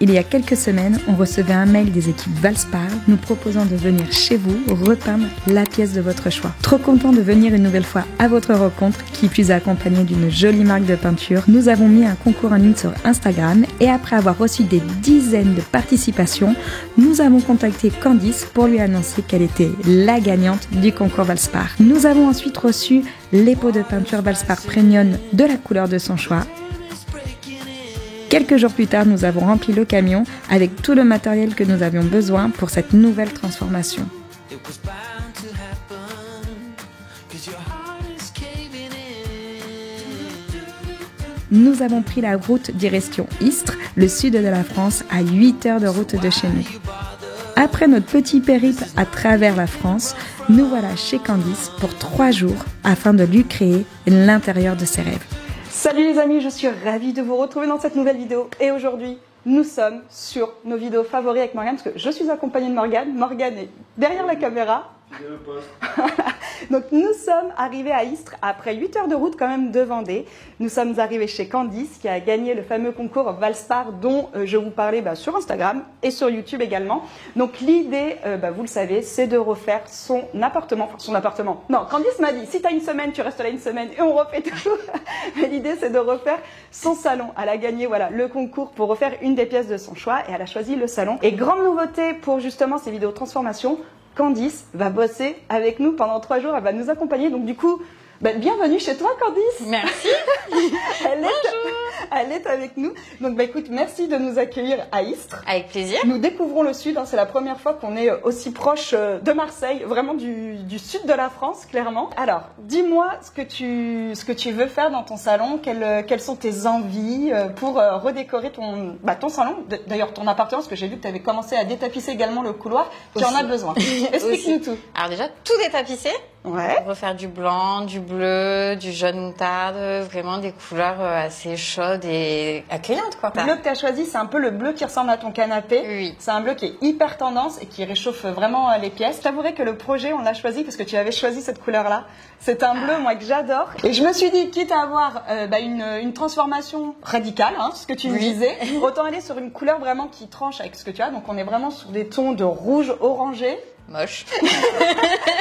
Il y a quelques semaines, on recevait un mail des équipes Valspar nous proposant de venir chez vous repeindre la pièce de votre choix. Trop content de venir une nouvelle fois à votre rencontre, qui plus est accompagnée d'une jolie marque de peinture. Nous avons mis un concours en ligne sur Instagram et après avoir reçu des dizaines de participations, nous avons contacté Candice pour lui annoncer qu'elle était la gagnante du concours Valspar. Nous avons ensuite reçu les pots de peinture Valspar Premium de la couleur de son choix. Quelques jours plus tard, nous avons rempli le camion avec tout le matériel que nous avions besoin pour cette nouvelle transformation. Nous avons pris la route direction Istres, le sud de la France, à 8 heures de route de chez nous. Après notre petit périple à travers la France, nous voilà chez Candice pour 3 jours afin de lui créer l'intérieur de ses rêves. Salut les amis, je suis ravie de vous retrouver dans cette nouvelle vidéo et aujourd'hui nous sommes sur nos vidéos favoris avec Morgane parce que je suis accompagnée de Morgane. Morgane est derrière la caméra. Donc nous sommes arrivés à Istres après 8 heures de route quand même de Vendée. Nous sommes arrivés chez Candice qui a gagné le fameux concours Valspar dont je vous parlais sur Instagram et sur YouTube également. Donc l'idée, vous le savez, c'est de refaire son appartement. Non, Candice m'a dit si tu as une semaine, tu restes là une semaine et on refait tout. Mais l'idée c'est de refaire son salon. Elle a gagné le concours pour refaire une des pièces de son choix et elle a choisi le salon. Et grande nouveauté pour justement ces vidéos transformation, Candice va bosser avec nous pendant 3 jours, elle va nous accompagner. Donc du coup, bienvenue chez toi Candice. Merci. Elle est avec nous. Donc écoute, merci de nous accueillir à Istres. Avec plaisir. Nous découvrons le sud, c'est la première fois qu'on est aussi proche de Marseille, vraiment du sud de la France, clairement. Alors, dis-moi ce que tu veux faire dans ton salon, quelles sont tes envies pour redécorer ton salon, d'ailleurs ton appartement, parce que j'ai vu que tu avais commencé à détapisser également le couloir, tu en as besoin. Explique-nous tout. Alors déjà, tout détapissé. Ouais. On va faire du blanc, du bleu, du jaune moutarde, vraiment des couleurs assez chaudes et accueillantes quoi. Le bleu que tu as choisi, c'est un peu le bleu qui ressemble à ton canapé. Oui. C'est un bleu qui est hyper tendance et qui réchauffe vraiment les pièces. Je t'avouerai que le projet, on l'a choisi parce que tu avais choisi cette couleur-là. C'est un bleu, moi, que j'adore. Et je me suis dit, quitte à avoir une transformation radicale, ce que tu me disais, autant aller sur une couleur vraiment qui tranche avec ce que tu as. Donc on est vraiment sur des tons de rouge orangé. Moche.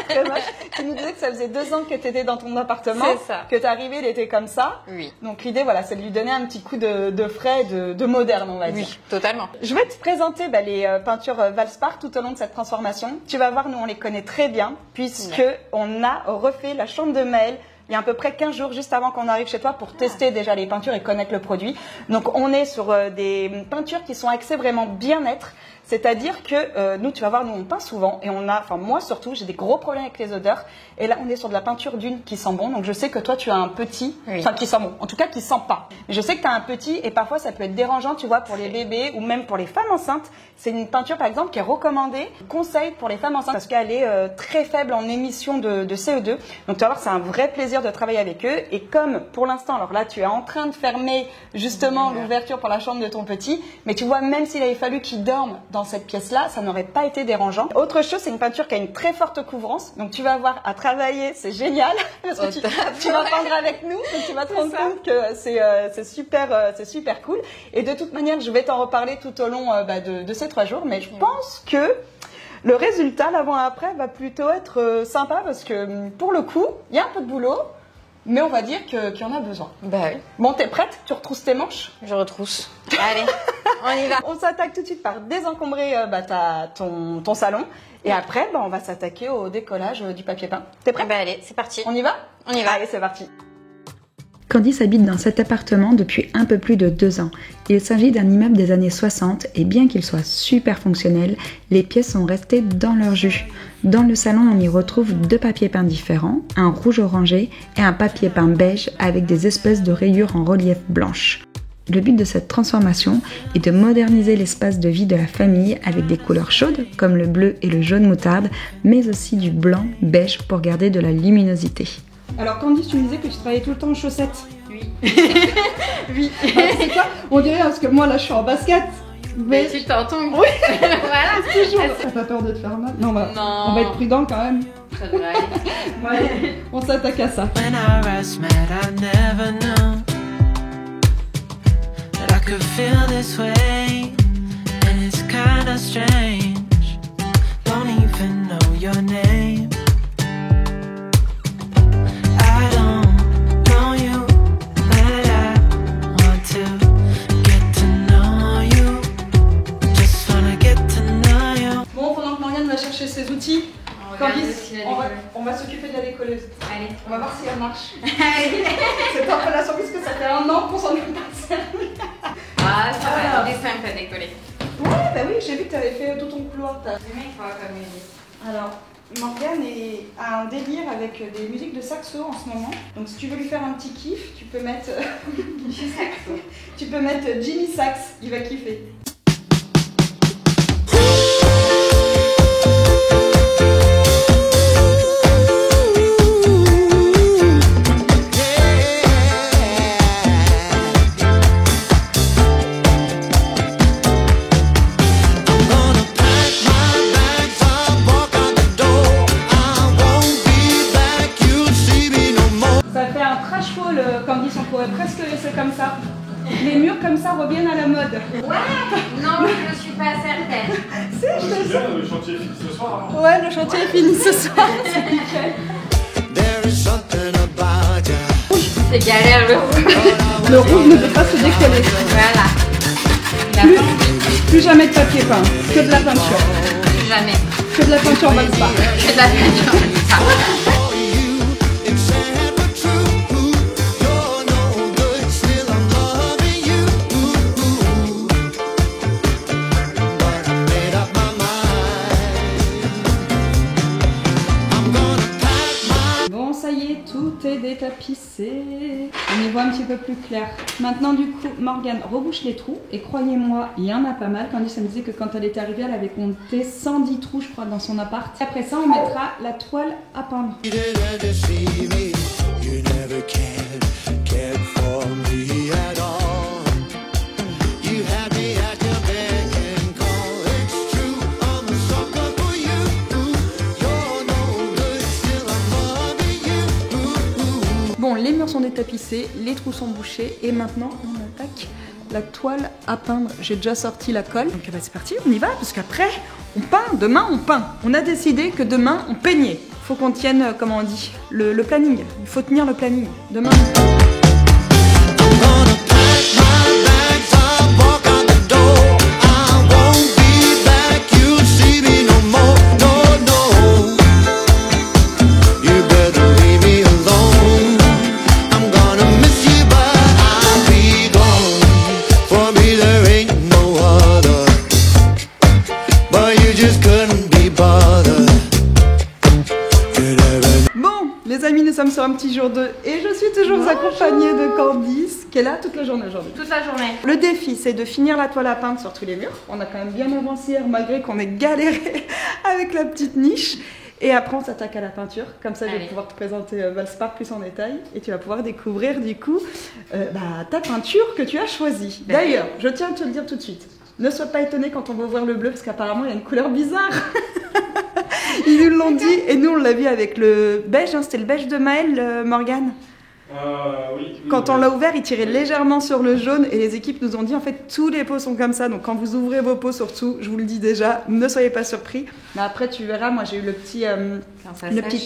Très moche. Tu nous disais que ça faisait 2 ans que tu étais dans ton appartement. C'est ça. Que tu arrivé, il était comme ça. Oui. Donc l'idée, c'est de lui donner un petit coup de frais, de moderne, on va dire. Oui, totalement. Je vais te présenter les peintures Valspar tout au long de cette transformation. Tu vas voir, nous on les connaît très bien puisque on a refait la chambre de Maëlle il y a à peu près 15 jours juste avant qu'on arrive chez toi pour tester déjà les peintures et connaître le produit. Donc on est sur des peintures qui sont axées vraiment bien-être. C'est-à-dire que nous, tu vas voir, nous on peint souvent et moi surtout, j'ai des gros problèmes avec les odeurs. Et là, on est sur de la peinture d'une qui sent bon. Donc je sais que toi, tu as un petit, qui sent bon. En tout cas, qui sent pas. Mais je sais que tu as un petit et parfois ça peut être dérangeant, tu vois, pour les bébés ou même pour les femmes enceintes. C'est une peinture, par exemple, qui est recommandée, conseil pour les femmes enceintes parce qu'elle est très faible en émissions de CO2. Donc tu vas voir, c'est un vrai plaisir de travailler avec eux. Et comme pour l'instant, alors là, tu es en train de fermer justement l'ouverture pour la chambre de ton petit, mais tu vois, même s'il avait fallu qu'il dorme dans cette pièce-là, ça n'aurait pas été dérangeant. Autre chose, c'est une peinture qui a une très forte couvrance. Donc tu vas avoir à travailler, c'est génial. Parce que tu vas peindre avec nous, donc tu vas te rendre compte que c'est super cool. Et de toute manière, je vais t'en reparler tout au long de ces 3 jours. Mais je pense que le résultat, l'avant-après, va plutôt être sympa parce que pour le coup, il y a un peu de boulot. Mais on va dire qu'il y en a besoin. Bah oui. Bon, t'es prête? Tu retrousses tes manches? Je retrousse. Allez, on y va. On s'attaque tout de suite par désencombrer ton salon. Et après, on va s'attaquer au décollage du papier peint. T'es prête? Allez, c'est parti. On y va? On y va. Allez, c'est parti. Candice habite dans cet appartement depuis un peu plus de 2 ans. Il s'agit d'un immeuble des années 60 et bien qu'il soit super fonctionnel, les pièces sont restées dans leur jus. Dans le salon, on y retrouve 2 papiers peints différents, un rouge orangé et un papier peint beige avec des espèces de rayures en relief blanche. Le but de cette transformation est de moderniser l'espace de vie de la famille avec des couleurs chaudes comme le bleu et le jaune moutarde, mais aussi du blanc beige pour garder de la luminosité. Alors Candice, tu me disais que tu travaillais tout le temps en chaussettes. Oui. Oui. C'est quoi? On dirait parce que moi là je suis en basket. Mais tu t'entends. Oui. Voilà. Toujours. T'as pas peur de te faire mal? Non, on va être prudent quand même. Ça devrait aller. Ouais. On s'attaque à ça. When I first met, I never knew that I could feel this way. Candice, on va s'occuper de la décolleuse. Allez. On va voir si elle marche. C'est un peu la surprise que ça fait 1 an qu'on s'en est pas servi. Ah, ça va, c'est simple à décoller. Ouais, bah oui, j'ai vu que tu avais fait tout ton couloir. Les mecs, il faut comme musique. Alors, Morgane a un délire avec des musiques de saxo en ce moment. Donc si tu veux lui faire un petit kiff, tu peux mettre tu peux mettre Jimmy Sax, il va kiffer. Candice, on pourrait presque laisser comme ça. Les murs comme ça reviennent à la mode. Ouais. Non, je suis pas certaine. C'est bien, le chantier est fini ce soir. Hein. Ouais, le chantier est fini ce soir. C'est nickel. C'est galère le rouge. Le rouge ne peut pas se décoller. Voilà. Plus jamais de papier peint, que de la peinture. Plus jamais. Que de la peinture Valspar. Que de la peinture. Tout est détapissé. On y voit un petit peu plus clair. Maintenant, du coup, Morgane rebouche les trous. Et croyez-moi, il y en a pas mal. Candice, elle me disait que quand elle était arrivée, elle avait compté 110 trous, je crois, dans son appart. Après ça, on mettra la toile à peindre. Bon, les murs sont détapissés, les trous sont bouchés et maintenant on attaque la toile à peindre. J'ai déjà sorti la colle, donc bah, c'est parti, on y va parce qu'après on peint, demain on peint. On a décidé que demain on peignait. Faut qu'on tienne, comment on dit, le planning. Il faut tenir le planning. Demain. Les amis, nous sommes sur un petit jour 2 et je suis toujours accompagnée de Candice qui est là toute la journée aujourd'hui. Toute la journée. Le défi, c'est de finir la toile à peindre sur tous les murs. On a quand même bien avancé hier malgré qu'on ait galéré avec la petite niche. Et après, on s'attaque à la peinture. Comme ça, je vais pouvoir te présenter Valspar plus en détail et tu vas pouvoir découvrir du coup ta peinture que tu as choisie. D'ailleurs, je tiens à te le dire tout de suite. Ne sois pas étonné quand on va voir le bleu parce qu'apparemment, il y a une couleur bizarre. Ils nous l'ont dit et nous on l'a vu avec le beige, hein, c'était le beige de Maël, Morgane. Oui. Quand on l'a ouvert, il tirait légèrement sur le jaune et les équipes nous ont dit en fait tous les pots sont comme ça, donc quand vous ouvrez vos pots surtout, je vous le dis déjà, ne soyez pas surpris. Mais après tu verras, moi j'ai eu le petit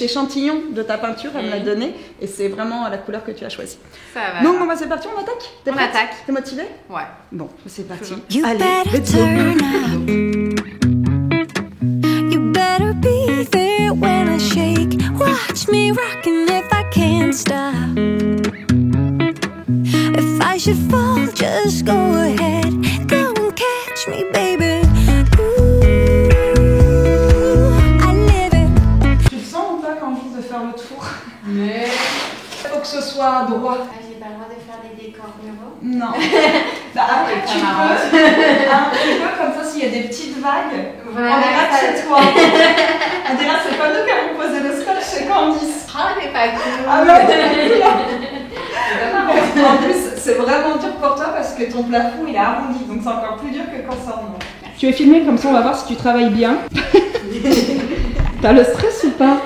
échantillon de ta peinture, elle me l'a donné et c'est vraiment la couleur que tu as choisie. Ça va. Donc bon, bah, c'est parti, on attaque. On attaque. T'es motivée? Ouais. Bon, c'est parti. Allez, let's go. Be there when I shake. Watch me rockin' if I can't stop. If I should fall, just go ahead. Go and catch me, baby. Ooh, I live it. Tu te sens ou pas, Candice, de faire le tour? Mais faut que ce soit droit. Ah, j'ai pas le droit de faire des décors muraux. Non. Bah après tu peux, comme ça s'il y a des petites vagues, voilà, on dirait que c'est toi. On dirait que c'est pas nous qui avons posé le scotch, c'est Candice. Ah, c'est pas cool. Ah ouais. En plus, c'est vraiment dur pour toi parce que ton plafond il est arrondi, donc c'est encore plus dur que quand ça remonte. Tu es filmé comme ça, on va voir si tu travailles bien. T'as le stress ou pas?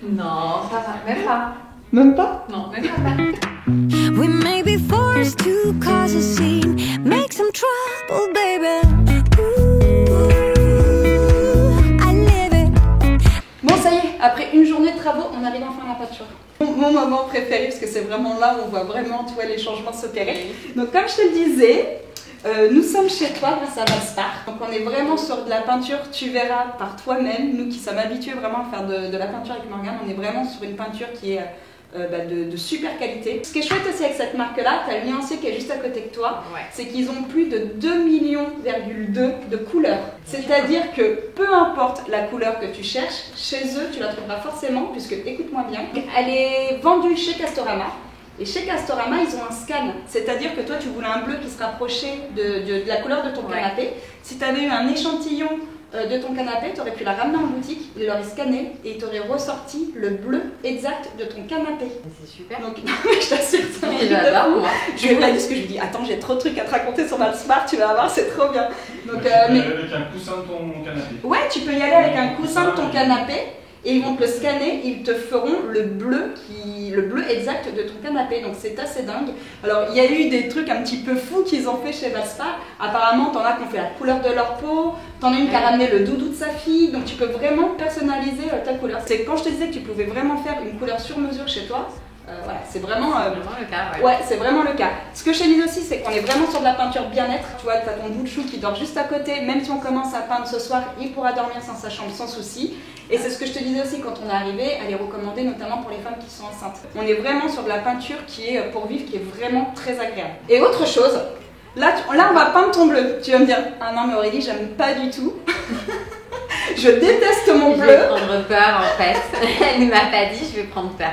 Non, ça va, même pas. Même pas? Non, même pas. We may be forced to cause a scene, make some trouble, baby. Ooh, I live it. Bon, ça y est, après une journée de travaux, on arrive enfin à la peinture. Mon moment préféré, parce que c'est vraiment là où on voit vraiment les changements s'opérer. Donc, comme je te le disais, nous sommes chez toi grâce à Valspar. Donc on est vraiment sur de la peinture, tu verras par toi-même, nous qui sommes habitués vraiment à faire de la peinture avec Morgane, on est vraiment sur une peinture qui est de super qualité. Ce qui est chouette aussi avec cette marque-là, tu as le nuancier qui est juste à côté de toi, c'est qu'ils ont plus de 2,2 millions de couleurs. C'est-à-dire que peu importe la couleur que tu cherches, chez eux, tu la trouveras forcément, puisque, écoute-moi bien, elle est vendue chez Castorama. Et chez Castorama, ils ont un scan, c'est-à-dire que toi, tu voulais un bleu qui se rapprochait de la couleur de ton canapé. Si tu avais eu un échantillon de ton canapé, tu aurais pu la ramener en boutique, ils l'auraient scanné et ils t'auraient ressorti le bleu exact de ton canapé. C'est super. Donc, je t'assure, j'adore, moi. Je lui ai pas dit ce que je lui dis. Attends, j'ai trop de trucs à te raconter sur Valspar, tu vas voir, c'est trop bien. Donc, tu peux y aller avec un coussin de ton canapé. Ouais, tu peux y aller avec un coussin de ton canapé. Et ils vont te le scanner, ils te feront le bleu exact de ton canapé. Donc c'est assez dingue. Alors il y a eu des trucs un petit peu fous qu'ils ont fait chez Valspar. Apparemment, t'en as qui ont fait la couleur de leur peau, t'en as une qui a ramené le doudou de sa fille. Donc tu peux vraiment personnaliser ta couleur. C'est quand je te disais que tu pouvais vraiment faire une couleur sur mesure chez toi. Voilà, c'est vraiment le cas. Ouais, c'est vraiment le cas. Ce que je te dis aussi, c'est qu'on est vraiment sur de la peinture bien-être. Tu vois, tu as ton bout de chou qui dort juste à côté. Même si on commence à peindre ce soir, il pourra dormir dans sa chambre sans souci. Et c'est ce que je te disais aussi quand on est arrivé, elle est recommandée notamment pour les femmes qui sont enceintes. On est vraiment sur de la peinture qui est pour vivre, qui est vraiment très agréable. Et autre chose, là on va peindre ton bleu. Tu vas me dire, ah non mais Aurélie, j'aime pas du tout. Je déteste mon bleu. Je vais prendre peur en fait. Elle ne m'a pas dit, je vais prendre peur.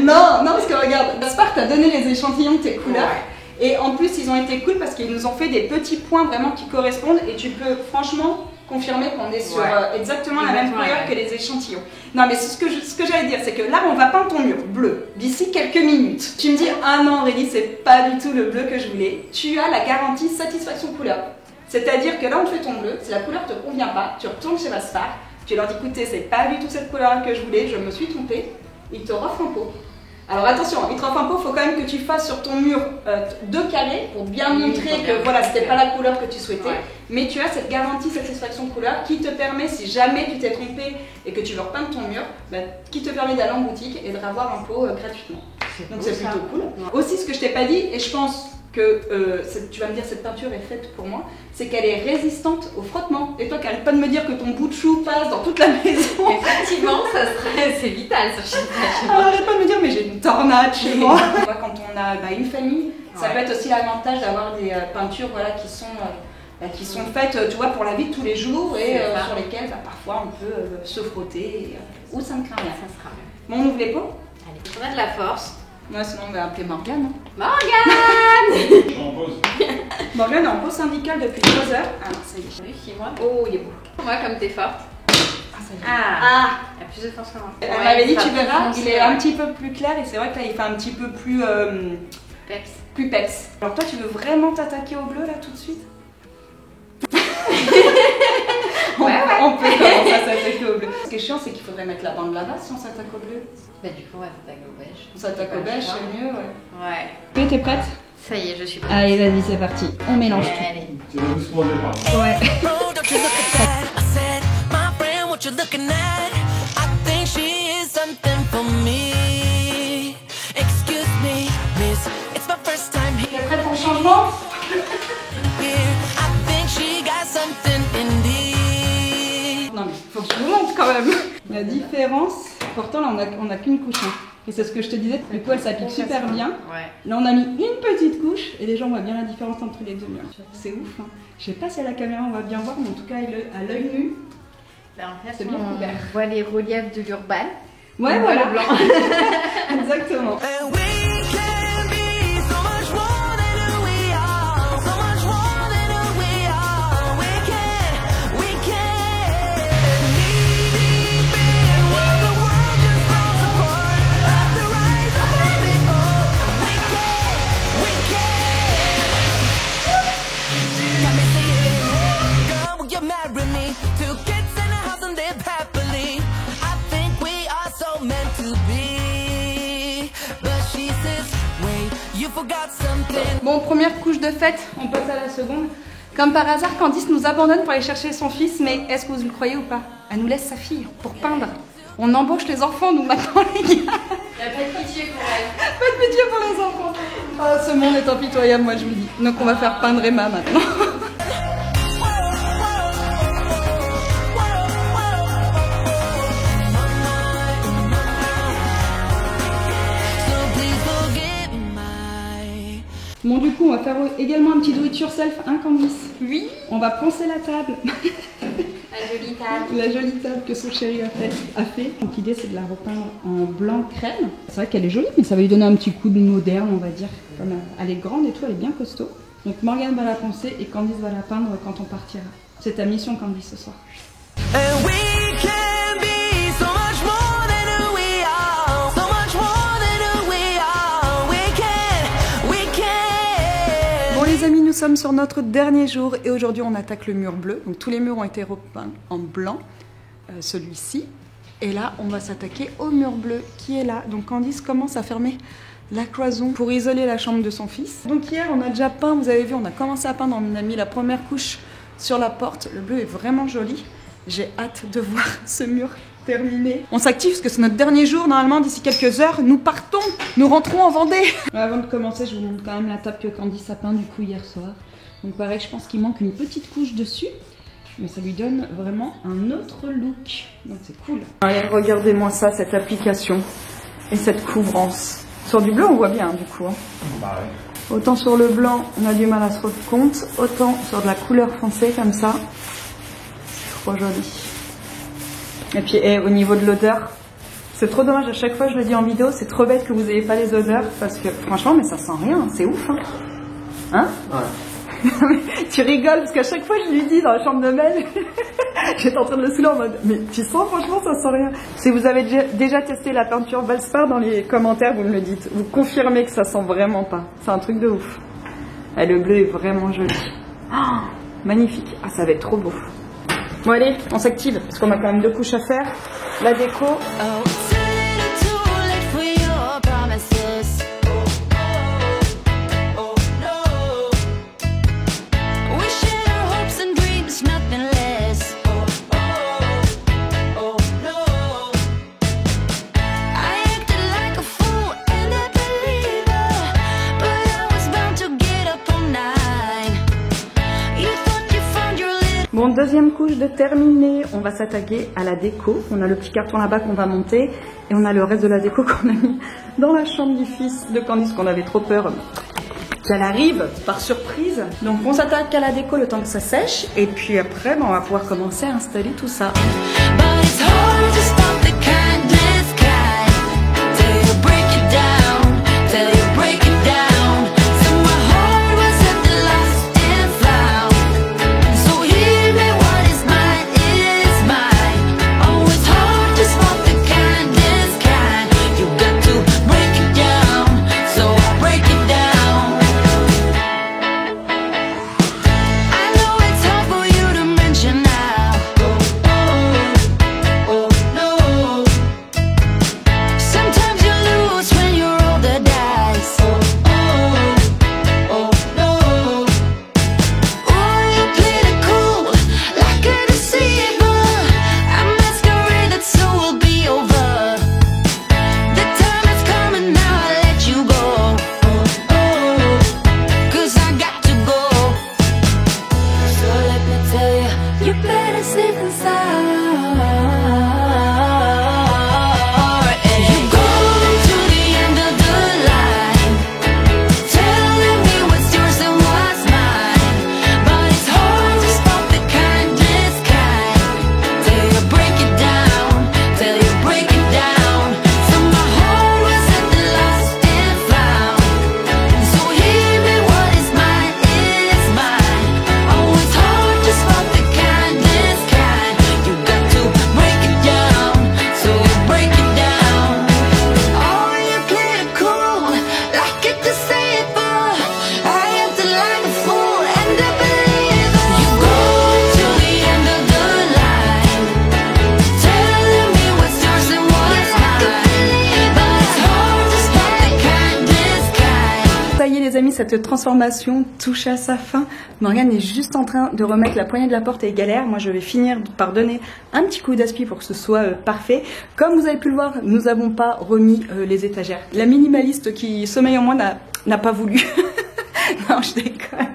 non, parce que regarde, Valspar t'a donné les échantillons de tes couleurs. Ouais. Et en plus, ils ont été cool parce qu'ils nous ont fait des petits points vraiment qui correspondent. Et tu peux franchement confirmer qu'on est sur exactement la même couleur que les échantillons. Non, mais ce que j'allais dire, c'est que là, on va peindre ton mur bleu d'ici quelques minutes. Tu me dis, ah non Aurélie, c'est pas du tout le bleu que je voulais. Tu as la garantie satisfaction couleur. C'est-à-dire que là, on te fait ton bleu, si la couleur te convient pas, tu retournes chez Valspar, tu leur dis, écoutez, c'est pas du tout cette couleur que je voulais, je me suis trompée, ils te refont un pot. Alors attention, ils te refont un pot, il faut quand même que tu fasses sur ton mur 2 carrés pour bien montrer que voilà, c'était pas la couleur que tu souhaitais. Ouais. Mais tu as cette garantie satisfaction couleur qui te permet, si jamais tu t'es trompé et que tu veux repeindre ton mur, qui te permet d'aller en boutique et de revoir un pot gratuitement. Donc c'est plutôt cool. Ouais. Aussi, ce que je t'ai pas dit, et je pense que tu vas me dire cette peinture est faite pour moi, c'est qu'elle est résistante au frottement. Et toi qui n'arrêtes pas de me dire que ton bout de chou passe dans toute la maison. Effectivement, c'est vital ça. Alors arrête pas de me dire mais j'ai une tornade chez moi. Quand on a une famille, ça peut être aussi l'avantage d'avoir des peintures qui sont faites tu vois, pour la vie de tous les jours et sur lesquelles parfois on peut se frotter ou ça ne craint rien. Ça sera bien. Bon, on ouvre les pots. Allez, on a de la force. Ouais, sinon on va appeler Morgane. Morgane. Je suis en pause. Morgane est en pause syndicale depuis 2 heures. Ah non, ça y est. Oui, moi. Oh, il est beau. Moi, comme t'es forte. Ah, ça y est. Il y a plus de force que moi. Elle m'avait dit, tu verras, il est un petit peu plus clair et c'est vrai que là il fait un petit peu plus peps. Plus peps. Alors toi, tu veux vraiment t'attaquer au bleu là tout de suite? On peut commencer à s'attaquer au bleu. Ce qui est chiant, c'est qu'il faudrait mettre la bande là-bas si on s'attaque au bleu. Bah du coup, on va s'attaquer au beige. On s'attaque au beige, c'est mieux, ouais. Ouais. T'es prête? Ça y est, je suis prête. Allez, vas-y, c'est parti. On mélange tout. Allez. C'est le doucement au départ. Ouais. T'es prête pour le changement? Non mais faut que je vous montre quand même. La différence, pourtant là on a qu'une couche. Hein. Et c'est ce que je te disais, du coup elle s'applique super bien. Ouais. Là on a mis une petite couche et déjà on voit bien la différence entre les deux murs. C'est ouf. Hein. Je sais pas si à la caméra on va bien voir, mais en tout cas à l'œil nu, En fait, c'est bien couvert. On voit les reliefs de l'urban. Ouais, voilà. Le blanc. Exactement. Bon, première couche de fête, on passe à la seconde. Comme par hasard, Candice nous abandonne pour aller chercher son fils, mais est-ce que vous le croyez ou pas? Elle nous laisse sa fille pour peindre. On embauche les enfants, nous, maintenant, les gars. Il n'y a pas de pitié pour elle. Pas de pitié pour les enfants. Oh, ce monde est impitoyable, moi, je vous le dis. Donc, on va faire peindre Emma maintenant. coup, on va faire également un petit do it yourself, hein, Candice? Oui. On va poncer la table. La jolie table. La jolie table que son chéri a fait. Donc l'idée c'est de la repeindre en blanc crème. C'est vrai qu'elle est jolie, mais ça va lui donner un petit coup de moderne, on va dire. Comme elle est grande et tout, elle est bien costaud. Donc Morgane va la poncer et Candice va la peindre quand on partira. C'est ta mission, Candice, ce soir. And we can be so much more than who we are. So much more than who we are. We can. Bon les amis, nous sommes sur notre dernier jour et aujourd'hui on attaque le mur bleu. Donc tous les murs ont été repeints en blanc, celui-ci. Et là on va s'attaquer au mur bleu qui est là. Donc Candice commence à fermer la cloison pour isoler la chambre de son fils. Donc hier on a déjà peint, vous avez vu, on a commencé à peindre, on a mis la première couche sur la porte. Le bleu est vraiment joli. J'ai hâte de voir ce mur terminé. On s'active parce que c'est notre dernier jour. Normalement, d'ici quelques heures, nous partons. Nous rentrons en Vendée. Avant de commencer, je vous montre quand même la table que Candice a peint du coup hier soir. Donc pareil, je pense qu'il manque une petite couche dessus. Mais ça lui donne vraiment un autre look. Donc c'est cool. Allez, regardez-moi ça, cette application. Et cette couvrance. Sur du bleu, on voit bien du coup. Hein. Bah ouais. Autant sur le blanc, on a du mal à se rendre compte. Autant sur de la couleur foncée comme ça. Trop joli. Et puis au niveau de l'odeur, c'est trop dommage, à chaque fois je le dis en vidéo, c'est trop bête que vous n'ayez pas les odeurs parce que franchement, mais ça sent rien, c'est ouf. Hein, ouais. Tu rigoles parce qu'à chaque fois je lui dis dans la chambre de Mel, j'étais en train de le saouler en mode mais tu sens, franchement ça sent rien. Si vous avez déjà testé la peinture Valspar, dans les commentaires vous me le dites, vous confirmez que ça sent vraiment pas, c'est un truc de ouf. Et le bleu est vraiment joli. Oh, magnifique, ah ça va être trop beau. Bon allez, on s'active, parce qu'on a quand même 2 couches à faire. La déco. Oh, it's a little too late for your promises. Oh, no. We shared our hopes and dreams, nothing less. Oh, no. I acted like a fool and a believer, but I was bound to get up all night. You thought you found your little. Bon, deuxième couche de terminée. On va s'attaquer à la déco. On a le petit carton là-bas qu'on va monter. Et on a le reste de la déco qu'on a mis dans la chambre du fils de Candice, qu'on avait trop peur qu'elle arrive par surprise. Donc on s'attaque à la déco le temps que ça sèche. Et puis après, on va pouvoir commencer à installer tout ça. But it's hard to stop the kindness kind. Till you break it down, till you break it down. So my heart was at the lost and found. So hear me, what is mine is mine. Oh, it's hard to stop the kindness kind. You got to break it down, so break it down. I know it's hard for you to mention now. Oh, no. Sometimes you lose when you roll the dice. Oh, no. Oh, you played it cool, like a deceiver. A masquerade that soon will be over. The time is coming now, I let you go. 'Cause I got to go. So let me tell you, you better sleep inside. And you go to the end of the line, telling me what's yours and what's mine. But it's hard to stop the kindness kind. Till you break it down, till you break it down. So my heart was at the lost and found. So hear me, what is mine is mine. Oh, it's hard to stop the kindness kind. You got to break it down, so you break it down. Oh, you played it cool, like a deceiver. I acted like a fool and a believer. You go to the end of the line, telling me what's yours and what's mine. But it's hard to stop the kindness kind. Ça y est les amis, cette transformation touche à sa fin. Morgane est juste en train de remettre la poignée de la porte et galère. Moi je vais finir par donner un petit coup d'aspi pour que ce soit parfait. Comme vous avez pu le voir, nous n'avons pas remis les étagères. La minimaliste qui sommeille en moi n'a pas voulu. Non, je déconne.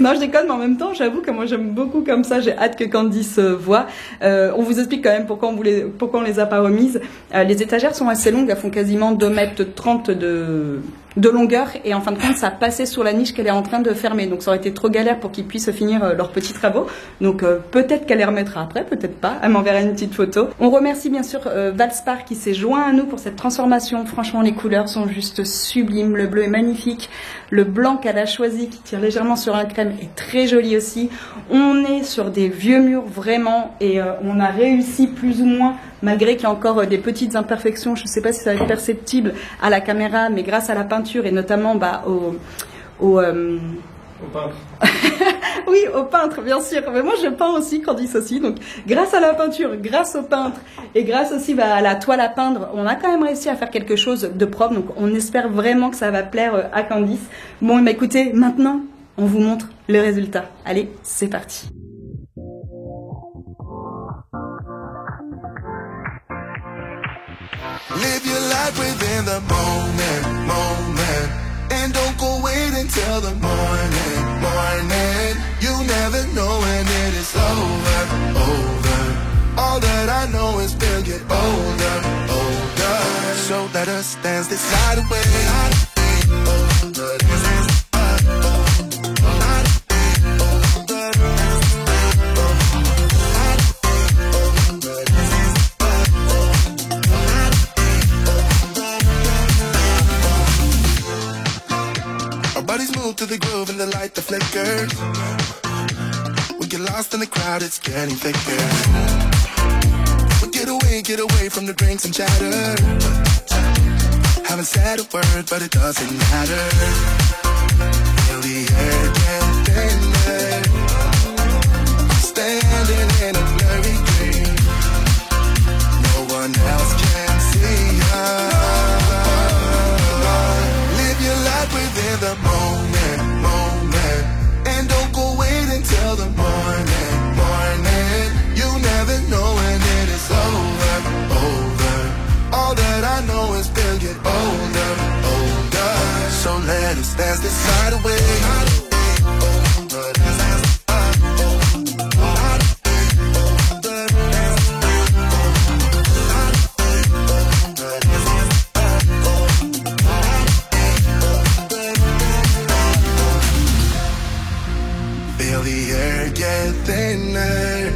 Non, je déconne, mais en même temps, j'avoue que moi j'aime beaucoup comme ça. J'ai hâte que Candice voit. On vous explique quand même pourquoi on les a pas remises. Les étagères sont assez longues, elles font quasiment 2,30 m de longueur et en fin de compte ça passait sous la niche qu'elle est en train de fermer. Donc ça aurait été trop galère pour qu'ils puissent finir leurs petits travaux. Donc peut-être qu'elle les remettra après, peut-être pas. Elle m'enverra une petite photo. On remercie bien sûr Valspar qui s'est joint à nous pour cette transformation. Franchement, les couleurs sont juste sublimes. Le bleu est magnifique. Le blanc qu'elle a choisi, qui tire légèrement sur un crème, est très joli aussi. On est sur des vieux murs vraiment et on a réussi plus ou moins, malgré qu'il y a encore des petites imperfections. Je ne sais pas si ça va être perceptible à la caméra, mais grâce à la peinture et notamment au peintre. Oui, au peintre, bien sûr. Mais moi, je peins aussi, Candice aussi. Donc, grâce à la peinture, grâce au peintre et grâce aussi à la toile à peindre, on a quand même réussi à faire quelque chose de propre. Donc, on espère vraiment que ça va plaire à Candice. Bon, bah, écoutez, maintenant, on vous montre le résultat. Allez, c'est parti. Live your life within the moment. And don't go wait until the morning. You never know when it is over. All that I know is we'll get older. So let us dance this night away. Bodies move to the groove and the light that flickers. We get lost in the crowd, it's getting thicker. We get away from the drinks and chatter. Haven't said a word, but it doesn't matter. Feel the air get thinner. Standing in a blurry dream. No one else can see us. Live your life within the moment. And don't go wait until the morning. You never know when it is over. All that I know is we'll get older. So let us dance this night away. Feel the air get thinner.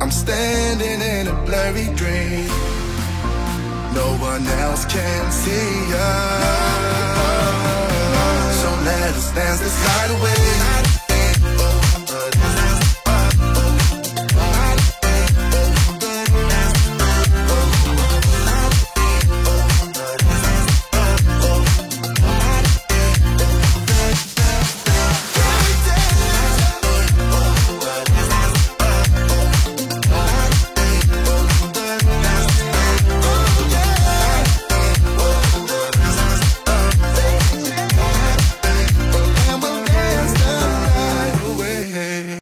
I'm standing in a blurry dream. No one else can see us. So let us dance this night away.